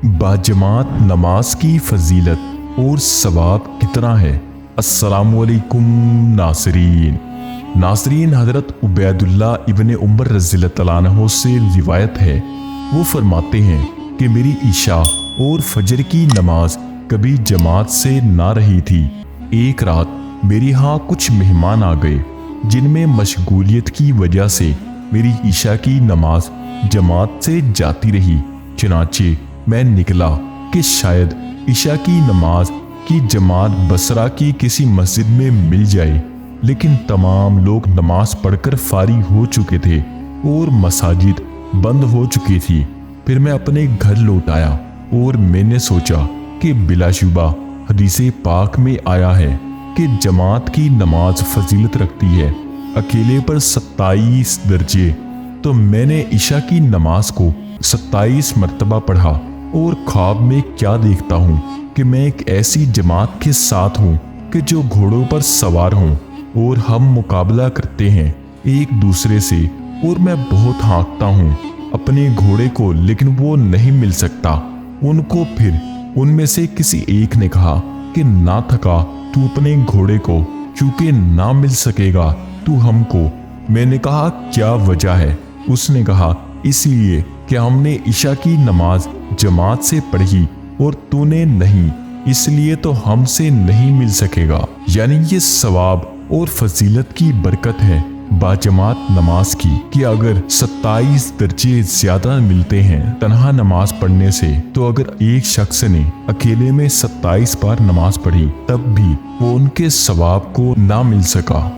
बाजमात नमाज की फजीलत और सवाब कितना है। अस्सलामुअलैकुम नासरीन हज़रत उबैदुल्लाह इब्ने उमर रज़ियल्लाहु तआला अन्हु से रिवायत है। वो फरमाते हैं कि मेरी ईशा और फजर की नमाज कभी जमात से ना रही थी। एक रात मेरे यहाँ कुछ मेहमान आ गए जिनमें मशगूलियत की वजह से मेरी ईशा की नमाज जमात से जाती रही। चनाचे मैं निकला कि शायद ईशा की नमाज की जमात बसरा की किसी मस्जिद में मिल जाए, लेकिन तमाम लोग नमाज पढ़कर फारिग हो चुके थे और मसाजिद बंद हो चुकी थी। फिर मैं अपने घर लौट आया और मैंने सोचा कि बिलाशुबा हदीसे पाक में आया है कि जमात की नमाज फजीलत रखती है, अकेले पर 27 दर्जे। तो मैंने ईशा की नमाज को 27 मरतबा पढ़ा और ख्वाब में क्या देखता हूँ कि मैं एक ऐसी जमात के साथ हूँ कि जो घोड़ों पर सवार हों और हम मुकाबला करते हैं एक दूसरे से, और मैं बहुत हाँकता हूँ अपने घोड़े को, लेकिन वो नहीं मिल सकता उनको। फिर उनमें से किसी एक ने कहा कि ना थका तू अपने घोड़े को, क्योंकि ना मिल सकेगा तू हमको। मैंने कहा क्या वजह है? उसने कहा इसलिए कि हमने ईशा की नमाज जमात से पढ़ी और तूने नहीं, इसलिए तो हमसे नहीं मिल सकेगा। यानी ये सवाब और फजीलत की बरकत है बाजमात नमाज की कि अगर 27 दर्जे ज्यादा मिलते हैं तन्हा नमाज पढ़ने से, तो अगर एक शख्स ने अकेले में 27 बार नमाज पढ़ी तब भी वो उनके सवाब को ना मिल सका।